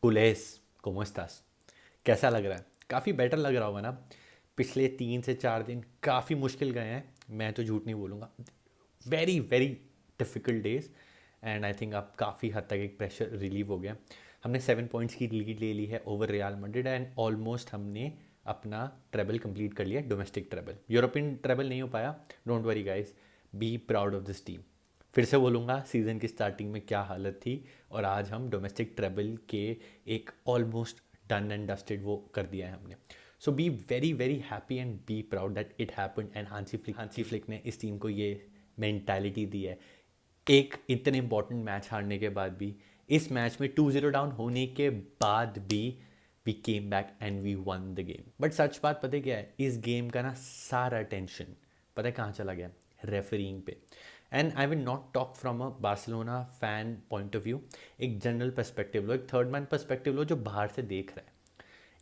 Hercules, ¿cómo estás? कैसा लग रहा है? काफ़ी बेटर लग रहा होगा ना? पिछले 3 से 4 दिन काफ़ी मुश्किल गए हैं, मैं तो झूठ नहीं बोलूँगा। Very very difficult days. And I think अब काफ़ी हद तक एक प्रेशर रिलीव हो गया। हमने 7 पॉइंट्स की लीड ले ली है over real Madrid and almost हमने अपना ट्रेबल कंप्लीट कर लिया, डोमेस्टिक ट्रेबल। यूरोपियन ट्रेबल नहीं हो पाया, don't worry guys, B proud of this team. फिर से बोलूँगा, सीज़न की स्टार्टिंग में क्या हालत थी और आज हम डोमेस्टिक ट्रेबल के एक ऑलमोस्ट डन एंड डस्टेड वो कर दिया है हमने। So be very very happy and be proud that it happened. And Hansi Flick ने इस टीम को ये मेंटालिटी दी है, एक इतने इंपॉर्टेंट मैच हारने के बाद भी, इस मैच में 2-0 डाउन होने के बाद भी we came back and we won the game. But सच बात पता है क्या है, इस गेम का ना सारा टेंशन पता है कहाँ चला गया? रेफरिंग पे। And I will not talk from a Barcelona fan point of view, एक जनरल पर्सपेक्टिव लो, एक थर्ड मैन पर्सपेक्टिव लो जो बाहर से देख रहा है।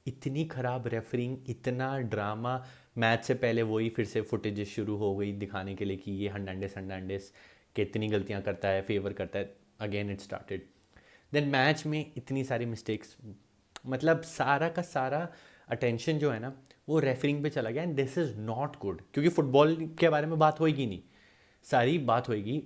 इतनी ख़राब रेफरिंग, इतना ड्रामा। मैच से पहले वही फिर से फुटेजेस शुरू हो गई दिखाने के लिए कि ये हर्नांडेस कितनी गलतियां करता है, फेवर करता है। Again it started. Then match में इतनी सारी मिस्टेक्स, मतलब सारा का सारा अटेंशन जो है ना वो रेफरिंग पे चला गया। And this is not good, क्योंकि फुटबॉल के बारे में बात होएगी नहीं, सारी बात होएगी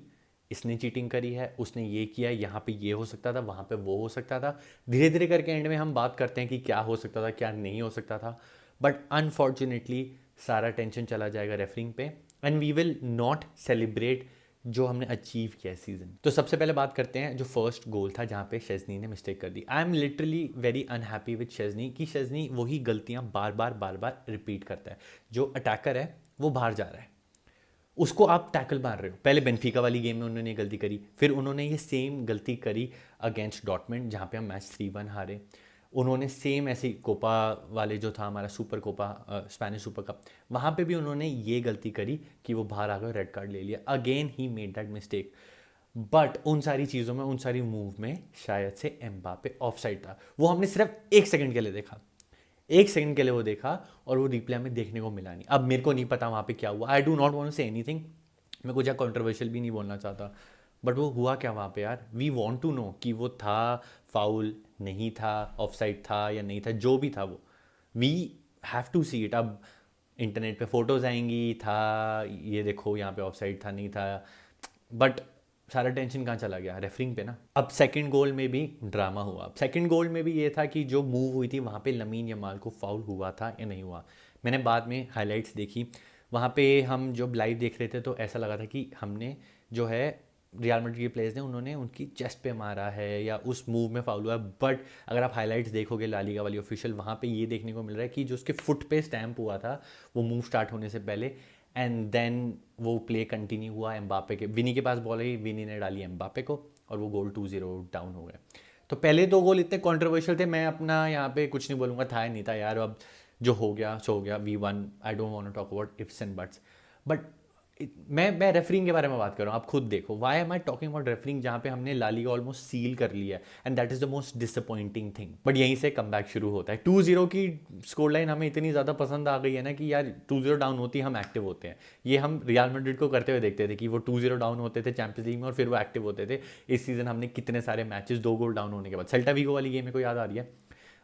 इसने चीटिंग करी है, उसने ये किया, यहाँ पे ये हो सकता था, वहाँ पे वो हो सकता था। धीरे धीरे करके एंड में हम बात करते हैं कि क्या हो सकता था, क्या नहीं हो सकता था। बट अनफॉर्चुनेटली सारा टेंशन चला जाएगा रेफरिंग पे and we will not celebrate जो हमने अचीव किया है सीजन। तो सबसे पहले बात करते हैं जो फर्स्ट गोल था जहाँ पे शेजनी ने मिस्टेक कर दी। I am literally very unhappy with Szczesny कि शेजनी वही गलतियाँ बार बार रिपीट करता है। जो अटैकर है वो बाहर जा रहा है, उसको आप टैकल मार रहे हो। पहले बेनफिका वाली गेम में उन्होंने गलती करी, फिर उन्होंने ये सेम गलती करी अगेंस्ट डॉटमेंट जहाँ पे हम मैच 3-1 हारे। उन्होंने सेम ऐसी कोपा वाले जो था हमारा super Copa, Spanish super cup, वहाँ पे भी उन्होंने ये गलती करी कि वो बाहर आ गए, रेड कार्ड ले लिया। Again he made that mistake. But उन सारी चीज़ों में, उन सारी मूव में शायद से एम्बापे ऑफ साइड था। वो हमने सिर्फ 1 सेकंड के लिए देखा, 1 सेकंड के लिए वो देखा और वो रिप्ले में देखने को मिला नहीं। अब मेरे को नहीं पता वहाँ पे क्या हुआ, I do not want to say anything, मैं कुछ कंट्रोवर्शियल भी नहीं बोलना चाहता। बट वो हुआ क्या वहाँ पे यार? वी वांट टू नो कि वो था फाउल, नहीं था, ऑफ साइड था या नहीं था, जो भी था वो we have to see it. अब इंटरनेट पे फोटोज आएंगी, था ये देखो यहाँ पे ऑफ साइड था, नहीं था। बट सारा टेंशन कहाँ चला गया? रेफरिंग पे ना। अब सेकंड गोल में भी ड्रामा हुआ। अब सेकंड गोल में भी ये था कि जो मूव हुई थी वहाँ पे लमीन यमाल को फाउल हुआ था या नहीं हुआ। मैंने बाद में हाइलाइट्स देखी, वहाँ पे हम जब लाइव देख रहे थे तो ऐसा लगा था कि हमने जो है रियल मैड्रिड के प्लेयर्स ने उन्होंने उनकी चेस्ट पे मारा है या उस मूव में फाउल हुआ। बट अगर आप हाइलाइट्स देखोगे ला लीगा वाली ऑफिशियल, वहाँ पे ये देखने को मिल रहा है कि जो उसके फुट पे स्टैम्प हुआ था वो मूव स्टार्ट होने से पहले, एंड देन वो प्ले कंटिन्यू हुआ। एम्बापे के, विनी के पास बॉल आई, विनी ने डाली एम्बापे को और वो गोल 2-0 डाउन हो गए। तो पहले 2 गोल इतने कंट्रोवर्शियल थे, मैं अपना यहाँ पे कुछ नहीं बोलूँगा, था या नहीं था यार, अब जो हो गया सो हो गया। We won, I don't want to talk about ifs and buts. But मैं रेफरिंग के बारे में बात कर रहा हूँ, आप खुद देखो why am I talking about refereeing, जहाँ पे हमने ला लीगा ऑलमोस्ट सील कर लिया है and that is the most disappointing thing. But यहीं से कम बैक शुरू होता है। 2-0 की स्कोर लाइन हमें इतनी ज़्यादा पसंद आ गई है ना कि यार 2-0 डाउन होती हम एक्टिव होते हैं। ये हम रियल मैड्रिड को करते हुए देखते थे कि वो 2-0 डाउन होते थे चैंपियंस लीग में और फिर वो एक्टिव होते थे। इस सीज़न हमने कितने सारे मैचेस 2 गोल डाउन होने के बाद, सेल्टा वीगो वाली गेम मेरे को याद आ रही है,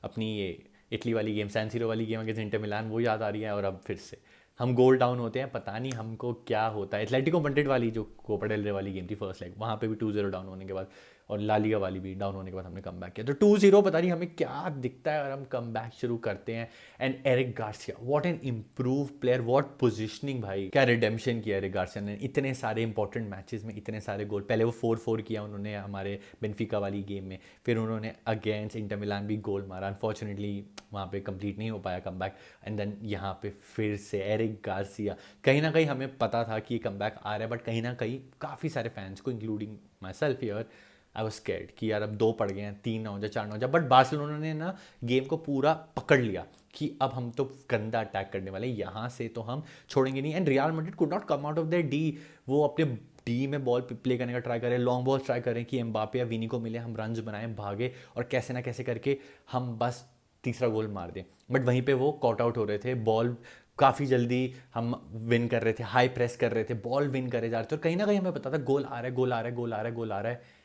अपनी ये इटली वाली गेम, सैन सीरो वाली गेम अगेंस्ट इंटर मिलान, वो याद आ रही है। और अब फिर से हम गोल डाउन होते हैं, पता नहीं हमको क्या होता है। एथलेटिको मैड्रिड वाली जो कोपा डेल रे वाली गेम थी फर्स्ट लेग, वहाँ पे भी 2-0 डाउन होने के बाद, और ला लीगा वाली भी डाउन होने के बाद हमने कम बैक किया। तो 2-0 पता नहीं हमें क्या दिखता है और हम कम बैक शुरू करते हैं। And Eric Garcia, what an improve player, what positioning भाई, क्या रिडेम्पशन किया एरिक गार्सिया ने इतने सारे इंपॉर्टेंट मैचेस में, इतने सारे गोल। पहले वो 4-4 किया उन्होंने हमारे बेनफिका वाली गेम में, फिर उन्होंने अगेंस्ट इंटर मिलान भी गोल मारा, अनफॉर्चुनेटली वहाँ पे कंप्लीट नहीं हो पाया कम बैक। एंड देन यहाँ पे फिर से एरिक गार्सिया, कहीं ना कहीं हमें पता था कि ये कम बैक आ रहा है, बट कहीं ना कहीं काफ़ी सारे फैंस को including my self here, I was scared कि यार अब 2 पड़ गए हैं, 3 ना हो जाए, 4 ना हो जाए। बट बार्सिलोना ने ना गेम को पूरा पकड़ लिया कि अब हम तो गंदा अटैक करने वाले हैं, यहाँ से तो हम छोड़ेंगे नहीं। And Real Madrid could not come out of their D. वो अपने डी में बॉल प्ले करने का ट्राई करें, लॉन्ग बॉल ट्राई करें कि एम्बापे या विनी को मिले, हम रन्स बनाएं, भागे और कैसे ना कैसे करके हम बस तीसरा गोल मार दें। बट वहीं पे वो कॉट आउट हो रहे थे, बॉल काफ़ी जल्दी हम विन कर रहे थे, हाई प्रेस कर रहे थे, बॉल विन करे जा रहे थे और कहीं ना कहीं हमें पता था गोल आ रहा है, गोल आ रहा है, गोल आ रहा है, गोल आ रहा है।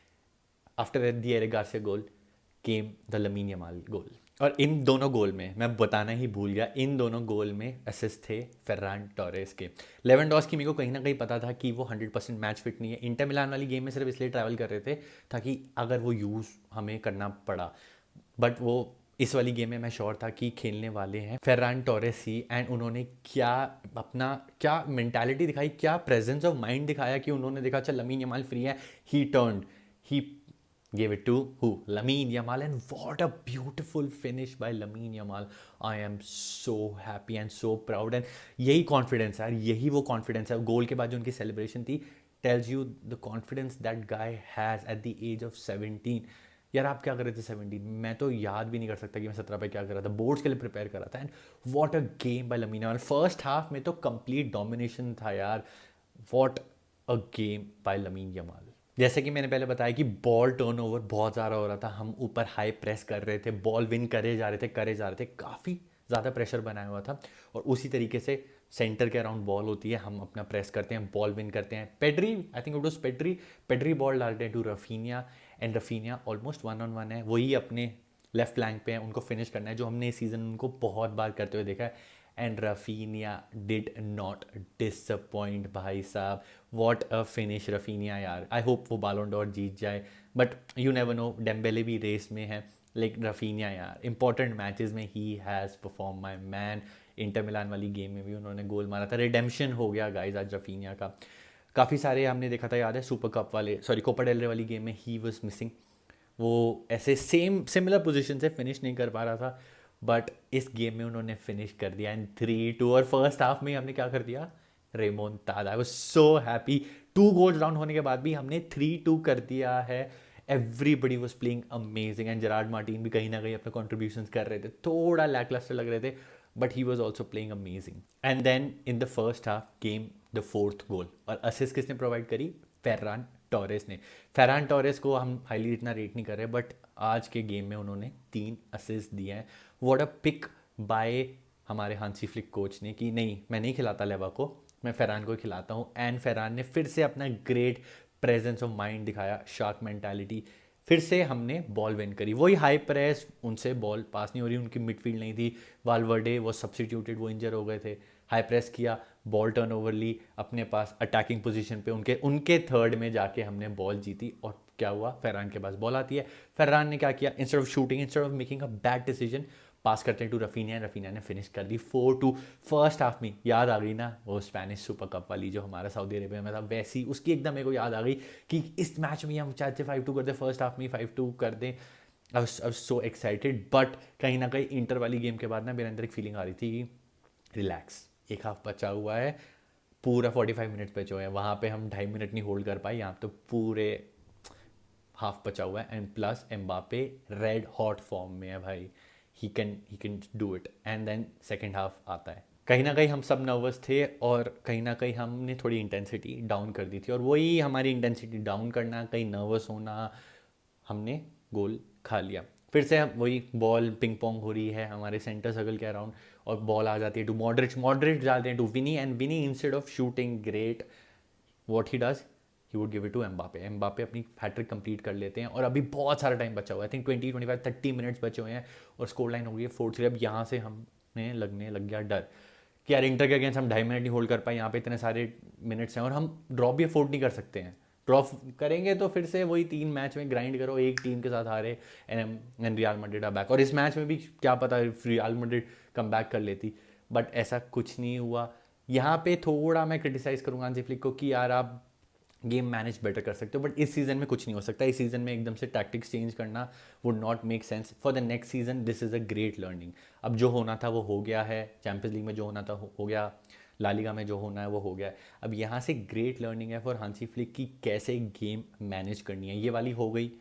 After the Eric Garcia goal, came the Lamine Yamal goal. और इन दोनों गोल में मैं बताना ही भूल गया, इन दोनों गोल में असिस्ट थे फेर्रान टोरेस के। लेवेंडोस्की मेरे को कहीं ना कहीं पता था कि वो 100% मैच फिट नहीं है, इंटर मिलान वाली गेम में सिर्फ इसलिए ट्रैवल कर रहे थे ताकि अगर वो यूज़ हमें करना पड़ा, बट वो इस वाली गेम में मैं श्योर था कि खेलने वाले हैं फेर्रान टोरेस ही। एंड उन्होंने क्या अपना क्या मेंटालिटी दिखाई, क्या प्रेजेंस ऑफ माइंड दिखाया कि उन्होंने देखा चल लमीन यमाल फ्री है, ही turned, he gave it to who? Lamine Yamal, and what a beautiful finish by Lamine Yamal. I am so happy and so proud, and यही confidence है यार, यही वो कॉन्फिडेंस है। गोल के बाद जो उनकी सेलिब्रेशन थी tells you the confidence that guy has at the age of 17। यार आप क्या कर रहे थे 17? मैं तो याद भी नहीं कर सकता कि मैं 17 पे क्या कर रहा था, बोर्ड्स के लिए प्रिपेयर कर रहा था। And what a game by Lamine Yamal. First half में तो कंप्लीट डोमिनेशन था यार, what a game by Lamine Yamal. जैसे कि मैंने पहले बताया कि बॉल टर्नओवर बहुत ज़्यादा हो रहा था, हम ऊपर हाई प्रेस कर रहे थे, बॉल विन करे जा रहे थे, काफ़ी ज़्यादा प्रेशर बनाया हुआ था। और उसी तरीके से सेंटर के अराउंड बॉल होती है, हम अपना प्रेस करते हैं, बॉल विन करते हैं। Pedri, I think it was Pedri, Pedri ball डालते हैं to Raphinha, and Raphinha almost 1-on-1 है, वही अपने लेफ्ट फ्लैंक पे हैं, उनको फिनिश करना है, जो हमने इस सीज़न उनको बहुत बार करते हुए देखा है। And Raphinha did not disappoint भाई साहब, व्हाट अ फिनिश रफीनिया यार। आई होप वो बालोन डोर जीत जाए, but you never know, Dembélé भी रेस में है, लेकिन रफीनिया यार इंपॉर्टेंट मैचेस में he has perform my man. Inter Milan वाली गेम में भी उन्होंने गोल मारा था, रिडेम्पशन हो गया गाइज आज रफीनिया का। काफ़ी सारे हमने देखा था, याद है सुपर कप वाले, सॉरी कोपा डेल रे वाली गेम में ही वॉज मिसिंग, वो ऐसे सेम सिमिलर पोजीशन से फिनिश नहीं कर पा रहा था, बट इस गेम में उन्होंने फिनिश कर दिया एंड 3-2। और फर्स्ट हाफ में हमने क्या कर दिया, remontada. I was so happy, 2 goals down होने के बाद भी हमने 3-2 कर दिया है। Everybody was playing amazing, and Gerard Martin भी कहीं ना कहीं अपने कॉन्ट्रीब्यूशन कर रहे थे, थोड़ा लैकलस्टर लग रहे थे, but he was also playing amazing. And then in the first half came the fourth goal, और असिस्ट किसने प्रोवाइड करी, फेर्रान टोरेस ने। फेरान टोरेस को हम हाईली इतना रेट नहीं कर रहे, बट आज के गेम में उन्होंने 3 असिस्ट दिए हैं। व्हाट अ पिक बाय हमारे हांसी फ्लिक कोच ने कि नहीं, मैं नहीं खिलाता लेवा को, मैं फेरान को खिलाता हूँ। एंड फेरान ने फिर से अपना ग्रेट प्रेजेंस ऑफ माइंड दिखाया, शार्क मेंटालिटी। फिर से हमने बॉल विन करी, वही हाई प्रेस, उनसे बॉल पास नहीं हो रही, उनकी मिडफील्ड नहीं थी, वालवर्डे वो सब्सिट्यूटेड, वो इंजर हो गए थे। हाई प्रेस किया, बॉल टर्न ओवर ली अपने पास अटैकिंग पोजीशन पे, उनके उनके थर्ड में जाके हमने बॉल जीती। और क्या हुआ, फरहान के पास बॉल आती है, फरहान ने क्या किया, instead of shooting, instead of making a bad decision, pass करते हैं टू रफीनिया, रफीनिया ने फिनिश कर दी 4-2। फर्स्ट हाफ में याद आ गई ना वो स्पेनिश सुपर कप वाली जो हमारा सऊदी अरेबिया में था, वैसी उसकी एकदम मेरे को याद आ गई कि इस मैच में हम चाहते 5-2 कर दे, फर्स्ट हाफ में 5-2 कर दें। आई वाज सो एक्साइटेड, बट कहीं ना कहीं इंटर वाली गेम के बाद ना मेरे अंदर एक फीलिंग आ रही थी कि रिलैक्स, एक हाफ बचा हुआ है, पूरा 45 मिनट्स बचे हुए हैं, वहाँ पे हम 2.5 मिनट नहीं होल्ड कर पाए, यहाँ तो पूरे हाफ बचा हुआ है। And plus Mbappe red hot form में है भाई, he can do it. And then second half आता है, कहीं ना कहीं हम सब नर्वस थे, और कहीं ना कहीं हमने थोड़ी इंटेंसिटी डाउन कर दी थी, और वही हमारी इंटेंसिटी डाउन करना, कहीं नर्वस होना, हमने गोल खा लिया। फिर से वही बॉल पिंग पोंग हो रही है हमारे सेंटर सर्कल के अराउंड, और बॉल आ जाती है टू मॉडरिच, मॉडरिच डालते हैं to Vini, and Vini instead of shooting great, what he does, he would give it to Mbappe. Mbappe अपनी हैट्रिक कंप्लीट कर लेते हैं, और अभी बहुत सारा टाइम बचा हुआ है, आई थिंक 20-25-30 मिनट्स बचे हुए हैं, और स्कोर लाइन हो गई है 4-3। अब यहाँ से हमें लगने लग गया डर कि यार इंटर के अगेंस्ट हम 2.5 मिनट नहीं होल्ड कर पाए, यहाँ पे इतने सारे मिनट्स हैं, और हम ड्रॉप भी अफोर्ड नहीं कर सकते हैं। ड्रॉप करेंगे तो फिर से वही 3 मैच में ग्राइंड करो, एक टीम के साथ हारे, and Real Madrid are back. और इस मैच में भी क्या पता रियल मैड्रिड कम बैक कर लेती, बट ऐसा कुछ नहीं हुआ। यहाँ पे थोड़ा मैं क्रिटिसाइज़ करूँगा हांसी फ्लिक को कि यार आप गेम मैनेज बेटर कर सकते हो, बट इस सीज़न में कुछ नहीं हो सकता। इस सीज़न में एकदम से टैक्टिक्स चेंज करना would not make sense for the next season. This is a great learning. अब जो होना था वो हो गया है, चैंपियंस लीग में जो होना था हो गया, ला लीगा में जो होना है वो हो गया है। अब यहाँ से ग्रेट लर्निंग है फॉर हांसी फ्लिक की कैसे गेम मैनेज करनी है। ये वाली हो गई,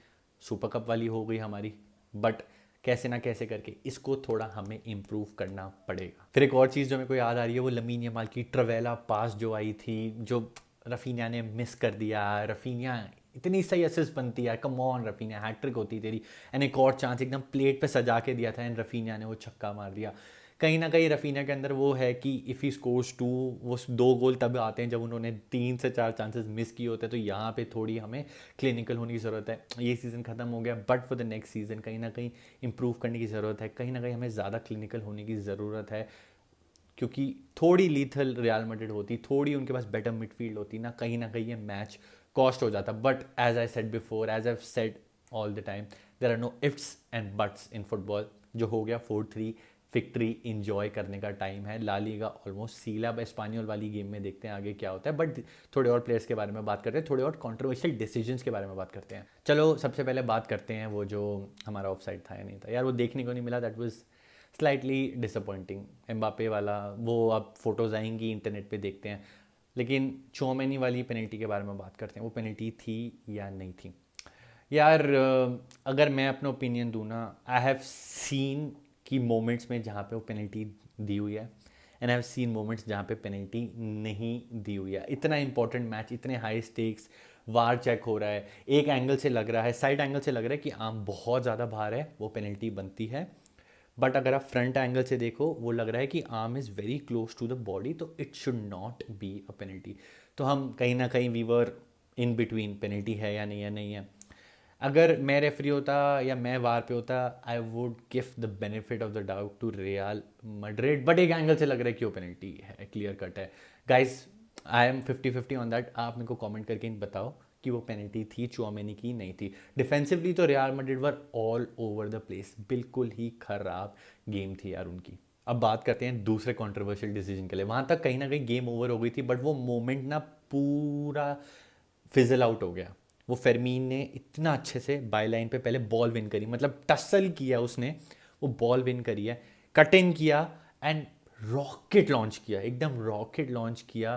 सुपर कप वाली हो गई हमारी, बट कैसे ना कैसे करके इसको थोड़ा हमें इम्प्रूव करना पड़ेगा। फिर एक और चीज़ जो मेरे को याद आ रही है, वो लमीन यमाल की ट्रवेला पास जो आई थी, जो रफीनिया ने मिस कर दिया। रफीनिया इतनी सही असिस्ट बनती है, कम ऑन रफीनिया, हैट्रिक होती तेरी। एंड एक और चांस एकदम प्लेट पे सजा के दिया था, एंड रफीनिया ने वो छक्का मार दिया। कहीं ना कहीं रफीना के अंदर वो है कि इफ़ ही स्कोर्स 2, वो 2 गोल तब आते हैं जब उन्होंने 3 से 4 चांसेस मिस किए होते हैं। तो यहाँ पे थोड़ी हमें क्लिनिकल होने की ज़रूरत है। ये सीज़न ख़त्म हो गया, but for the next season कहीं ना कहीं इंप्रूव करने की ज़रूरत है, कहीं ना कहीं हमें ज़्यादा क्लिनिकल होने की ज़रूरत है। क्योंकि थोड़ी लीथल रियल मैड्रिड होती, थोड़ी उनके पास बेटर मिडफील्ड होती ना कहीं ये मैच कॉस्ट हो जाता। But as I said before, as I said all the time, there are no ifs and buts in football. जो हो गया 4-3 विक्ट्री इंजॉय करने का टाइम है। ला लीगा ऑलमोस्ट सीला। अब स्पानियल वाली गेम में देखते हैं आगे क्या होता है। बट थोड़े और प्लेयर्स के बारे में बात करते हैं, थोड़े और कंट्रोवर्शियल डिसीजंस के बारे में बात करते हैं। चलो सबसे पहले बात करते हैं वो जो हमारा ऑफ साइड था या नहीं था यार, वो देखने को नहीं मिला। That was slightly disappointing. Mbappe वाला वो अब फोटोज़ आएंगी इंटरनेट पे, देखते हैं। लेकिन चौमेनी वाली पेनल्टी के बारे में बात करते हैं, वो पेनल्टी थी या नहीं थी यार। अगर मैं अपना ओपिनियन दूँ ना, आई हैव सीन की मोमेंट्स में जहाँ पे वो पेनल्टी दी हुई है, and I have seen moments जहाँ पे पेनल्टी नहीं दी हुई है। इतना इंपॉर्टेंट मैच, इतने हाई स्टेक्स, वार चेक हो रहा है, एक एंगल से लग रहा है, साइड एंगल से लग रहा है कि आम बहुत ज़्यादा बाहर है, वो पेनल्टी बनती है। बट अगर आप फ्रंट एंगल से देखो, वो लग रहा है कि arm is very close to the body, तो it should not be a penalty. तो हम कहीं ना कहीं वीवर इन बिटवीन, पेनल्टी है या नहीं है। अगर मैं रेफरी होता या मैं वार पे होता, I would give the benefit of the doubt to Real Madrid. But एक एंगल से लग रहा है कि वो पेनल्टी है, क्लियर कट है। Guys, I am 50-50 on that. आप मेरे को कमेंट करके बताओ कि वो पेनल्टी थी चुआमेनी की, नहीं थी। डिफेंसिवली तो real Madrid were all over the place, बिल्कुल ही खराब गेम थी यार उनकी। अब बात करते हैं दूसरे कंट्रोवर्शियल डिसीजन के लिए। वहाँ तक कहीं ना कहीं गेम ओवर हो गई थी, बट वो मोमेंट ना पूरा फिजल आउट हो गया। वो फेरमीन ने इतना अच्छे से बाई लाइन पे पहले बॉल विन करी, मतलब टसल किया उसने, वो बॉल विन करी है, कट इन किया एंड रॉकेट लॉन्च किया, एकदम रॉकेट लॉन्च किया।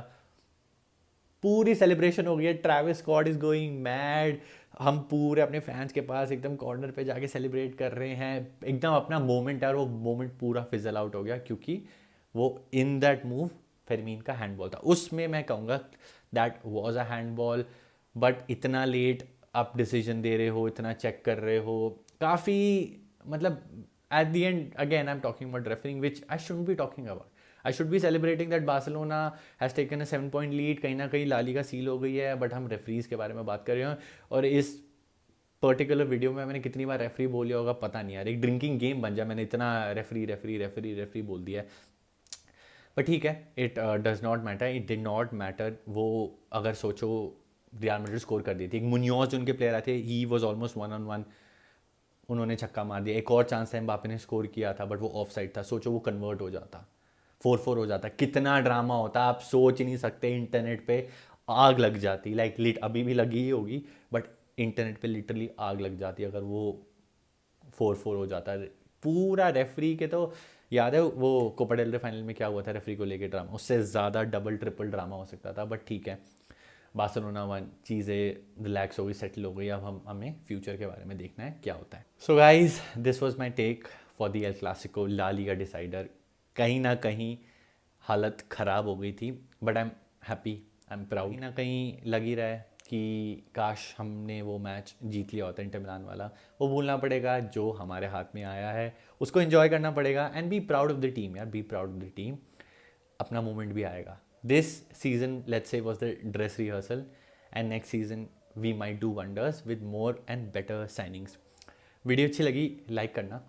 पूरी सेलिब्रेशन हो गई है, Travis Scott is going mad. हम पूरे अपने फैंस के पास एकदम कॉर्नर पे जाके सेलिब्रेट कर रहे हैं, एकदम अपना मोमेंट है। वो मोमेंट पूरा फिजल आउट हो गया क्योंकि वो इन दैट मूव फेरमीन का हैंडबॉल था। उसमें मैं कहूँगा that was a handball, but इतना लेट आप डिसीजन दे रहे हो, इतना चेक कर रहे हो, काफ़ी मतलब at the end again I am talking about referring which I should be talking about. I should be celebrating that Barcelona has taken a 7 point lead. कहीं ना कहीं लाली का सील हो गई है, बट हम रेफरीज के बारे में बात कर रहे हैं। और इस पर्टिकुलर वीडियो में मैंने कितनी बार रेफरी बोल लिया होगा पता नहीं यार, एक ड्रिंकिंग गेम बन जाए, मैंने इतना रेफरी रेफरी रेफरी रेफरी बोल दिया है। पर ठीक है, it does not matter, it did not matter. वो अगर सोचो रियल मैड्रिड स्कोर कर दी थी, एक मुनियोज उनके प्लेयर आए थे, ही वॉज ऑलमोस्ट 1-on-1, उन्होंने छक्का मार दिया। एक और चांस है एम्बापे ने स्कोर किया था, बट वो ऑफ साइड था। सोचो वो कन्वर्ट हो जाता, 4-4 हो जाता, कितना ड्रामा होता आप सोच नहीं सकते। इंटरनेट पे आग लग जाती, लाइक लिट अभी भी लगी ही होगी, बट इंटरनेट पे लिटरली आग लग जाती अगर वो 4-4 हो जाता है। पूरा रेफरी के तो याद है वो कोपा डेल रे फाइनल में क्या हुआ था रेफरी को लेके ड्रामा, उससे ज़्यादा डबल ट्रिपल ड्रामा हो सकता था। बट ठीक है, बार्सिलोना वन, चीज़ें रिलैक्स हो गई, सेटल हो गई। अब हमें फ्यूचर के बारे में देखना है क्या होता है। So guys, this was my take for the El Clasico, La Liga decider. कहीं ना कहीं हालत ख़राब हो गई थी, but I am happy, I am proud. कहीं ना कहीं लग ही रहा है कि काश हमने वो मैच जीत लिया होता इंटर मिलान वाला। वो भूलना पड़ेगा, जो हमारे हाथ में आया है उसको एंजॉय करना पड़ेगा, and be proud of the team यार, be proud of the team. अपना मोमेंट भी आएगा। This season let's say was the dress rehearsal, and next season we might do wonders with more and better signings. Video अच्छी लगी like करना,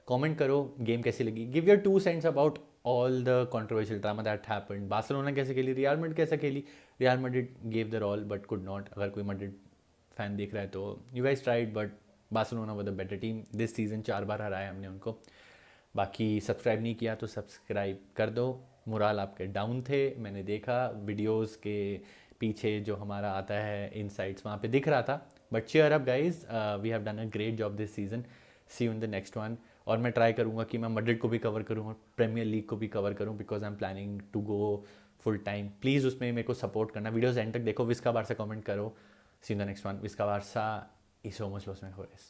comment करो game कैसी लगी, give your 2 cents about all the controversial drama that happened. Barcelona कैसे खेली, Real Madrid कैसे खेली। Real Madrid gave there all but could not. अगर कोई मैड्रिड फैन देख रहा है तो you guys tried, but Barcelona was the better team this season. 4 बार हराया हमने उनको। बाकी सब्सक्राइब नहीं किया तो सब्सक्राइब कर दो। मोराल आपके डाउन थे, मैंने देखा वीडियोस के पीछे जो हमारा आता है इनसाइट्स वहाँ पे दिख रहा था। But cheer up guys, we have done a great job this season. See you in the next one. और मैं ट्राई करूँगा कि मैं मैड्रिड को भी कवर करूँ और प्रीमियर लीग को भी कवर करूँ, because I am planning to go full time. Please उसमें मेरे को सपोर्ट करना, वीडियोज एंड तक देखो, विस्का बारसा कमेंट करो। See in the next one, Visca Barça y somos los mejores.